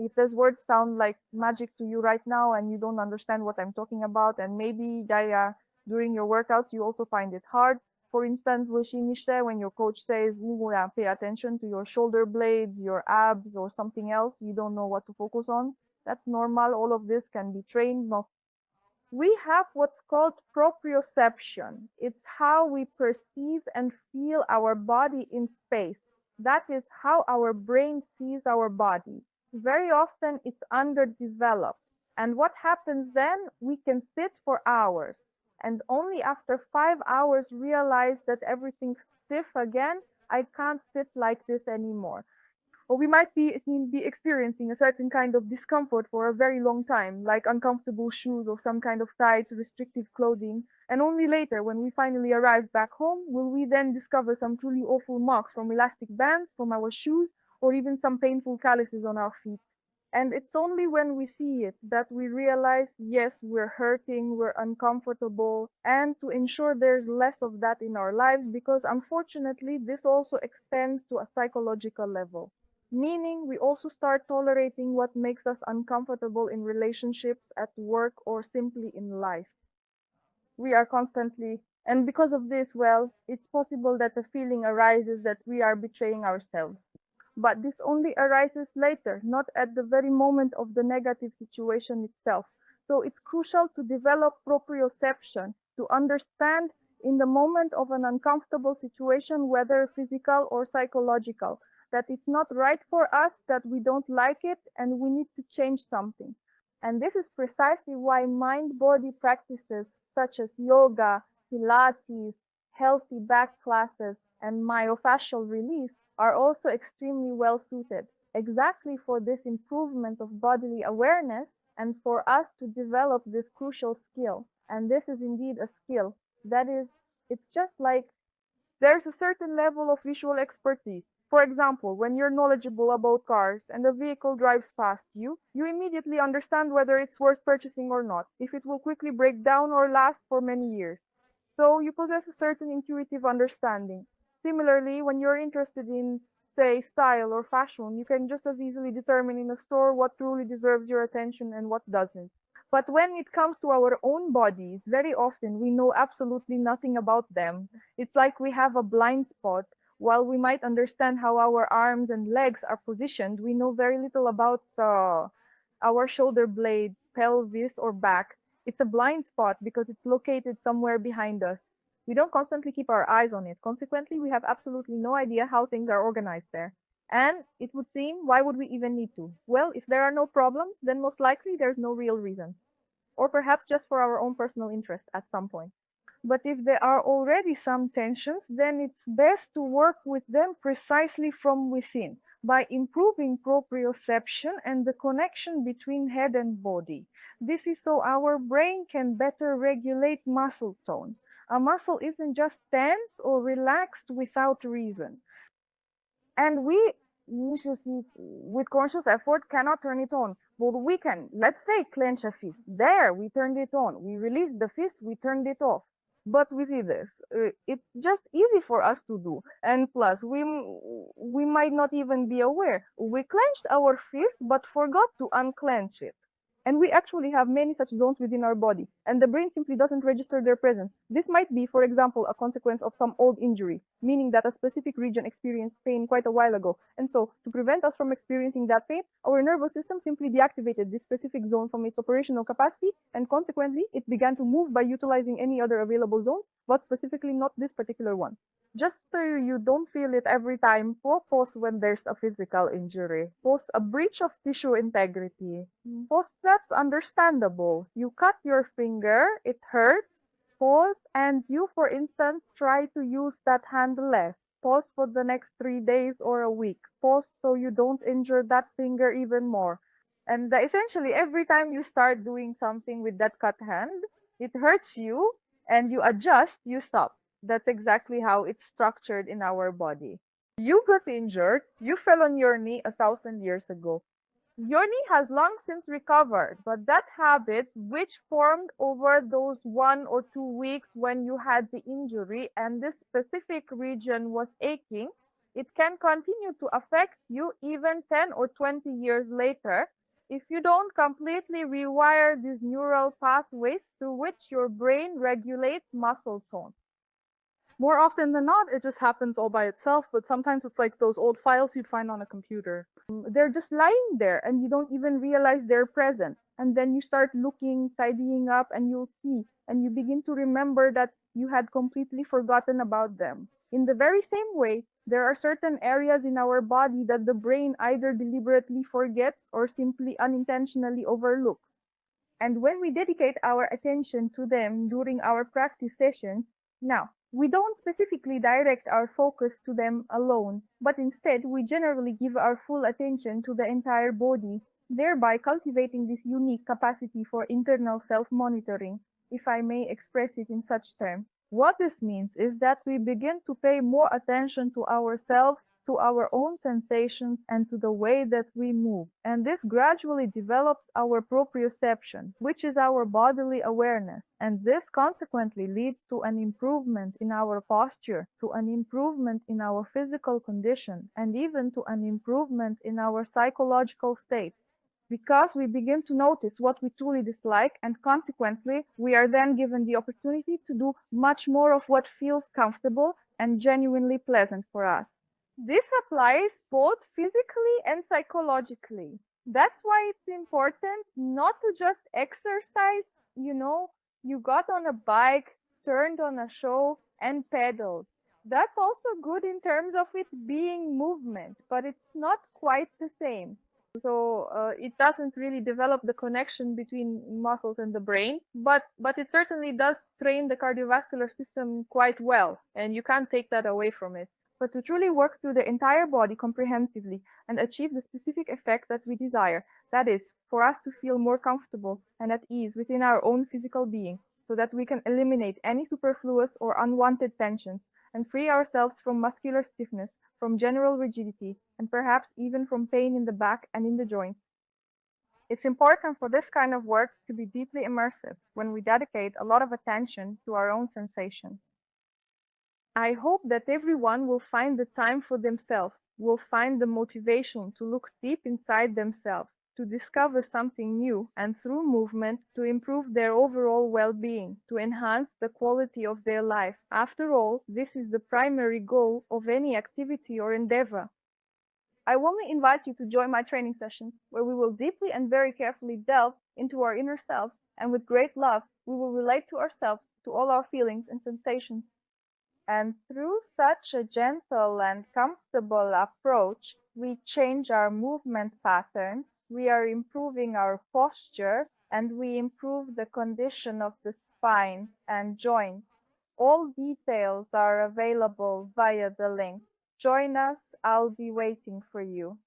if those words sound like magic to you right now and you don't understand what I'm talking about, and maybe during your workouts you also find it hard. For instance, when your coach says, pay attention to your shoulder blades, your abs, or something else, you don't know what to focus on. That's normal. All of this can be trained. We have what's called proprioception. It's how we perceive and feel our body in space. That is how our brain sees our body. Very often it's underdeveloped. And what happens then? We can sit for hours and only after 5 hours realize that everything's stiff again. I can't sit like this anymore. Or we might be experiencing a certain kind of discomfort for a very long time, like uncomfortable shoes or some kind of tight, restrictive clothing. And only later, when we finally arrive back home, will we then discover some truly awful marks from elastic bands, from our shoes, or even some painful calluses on our feet. And it's only when we see it that we realize, yes, we're hurting, we're uncomfortable, and to ensure there's less of that in our lives, because unfortunately, this also extends to a psychological level. Meaning, we also start tolerating what makes us uncomfortable in relationships, at work, or simply in life. We are constantly, and because of this, well, it's possible that the feeling arises that we are betraying ourselves. But this only arises later, not at the very moment of the negative situation itself. So it's crucial to develop proprioception, to understand in the moment of an uncomfortable situation, whether physical or psychological, that it's not right for us, that we don't like it, and we need to change something. And this is precisely why mind-body practices such as yoga, Pilates, healthy back classes, and myofascial release are also extremely well suited, exactly for this improvement of bodily awareness and for us to develop this crucial skill. And this is indeed a skill. That is, it's just like there's a certain level of visual expertise. For example, when you're knowledgeable about cars and a vehicle drives past you, you immediately understand whether it's worth purchasing or not, if it will quickly break down or last for many years. So you possess a certain intuitive understanding. Similarly, when you're interested in, say, style or fashion, you can just as easily determine in a store what truly deserves your attention and what doesn't. But when it comes to our own bodies, very often we know absolutely nothing about them. It's like we have a blind spot. While we might understand how our arms and legs are positioned, we know very little about our shoulder blades, pelvis, or back. It's a blind spot because it's located somewhere behind us. We don't constantly keep our eyes on it. Consequently, we have absolutely no idea how things are organized there. And it would seem, why would we even need to? Well, if there are no problems, then most likely there's no real reason. Or perhaps just for our own personal interest at some point. But if there are already some tensions, then it's best to work with them precisely from within by improving proprioception and the connection between head and body. This is so our brain can better regulate muscle tone. A muscle isn't just tense or relaxed without reason. And we usually, with conscious effort, cannot turn it on. But we can, let's say, clench a fist. There, we turned it on. We released the fist, we turned it off. But we see this. It's just easy for us to do. And plus, we might not even be aware. We clenched our fist, but forgot to unclench it. And we actually have many such zones within our body, and the brain simply doesn't register their presence. This might be, for example, a consequence of some old injury, meaning that a specific region experienced pain quite a while ago. And so, to prevent us from experiencing that pain, our nervous system simply deactivated this specific zone from its operational capacity, and consequently, it began to move by utilizing any other available zones, but specifically not this particular one. Just so you don't feel it every time, pause when there's a physical injury. Pause a breach of tissue integrity. Pause, that's understandable. You cut your finger, it hurts. Pause, and you, for instance, try to use that hand less. Pause for the next 3 days or a week. Pause so you don't injure that finger even more. And essentially, every time you start doing something with that cut hand, it hurts you, and you adjust, you stop. That's exactly how it's structured in our body. You got injured, you fell on your knee 1,000 years ago. Your knee has long since recovered, but that habit, which formed over those 1 or 2 weeks when you had the injury and this specific region was aching, It can continue to affect you even 10 or 20 years later if you don't completely rewire these neural pathways through which your brain regulates muscle tone. More often than not, it just happens all by itself, but sometimes it's like those old files you'd find on a computer. They're just lying there and you don't even realize they're present. And then you start looking, tidying up, and you'll see, and you begin to remember that you had completely forgotten about them. In the very same way, there are certain areas in our body that the brain either deliberately forgets or simply unintentionally overlooks. And when we dedicate our attention to them during our practice sessions, now, we don't specifically direct our focus to them alone, but instead we generally give our full attention to the entire body, thereby cultivating this unique capacity for internal self-monitoring, if I may express it in such terms. What this means is that we begin to pay more attention to ourselves, to our own sensations, and to the way that we move. And this gradually develops our proprioception, which is our bodily awareness. And this consequently leads to an improvement in our posture, to an improvement in our physical condition, and even to an improvement in our psychological state. Because we begin to notice what we truly dislike, and consequently, we are then given the opportunity to do much more of what feels comfortable and genuinely pleasant for us. This applies both physically and psychologically. That's why it's important not to just exercise, you got on a bike, turned on a show, and pedaled. That's also good in terms of it being movement, but it's not quite the same. So it doesn't really develop the connection between muscles and the brain, but it certainly does train the cardiovascular system quite well, and you can't take that away from it. But to truly work through the entire body comprehensively and achieve the specific effect that we desire, that is, for us to feel more comfortable and at ease within our own physical being, so that we can eliminate any superfluous or unwanted tensions and free ourselves from muscular stiffness, from general rigidity, and perhaps even from pain in the back and in the joints. It's important for this kind of work to be deeply immersive when we dedicate a lot of attention to our own sensations. I hope that everyone will find the time for themselves, will find the motivation to look deep inside themselves, to discover something new, and through movement to improve their overall well-being, to enhance the quality of their life. After all, this is the primary goal of any activity or endeavor. I warmly invite you to join my training sessions, where we will deeply and very carefully delve into our inner selves, and with great love, we will relate to ourselves, to all our feelings and sensations. And through such a gentle and comfortable approach, we change our movement patterns, we are improving our posture, and we improve the condition of the spine and joints. All details are available via the link. Join us, I'll be waiting for you.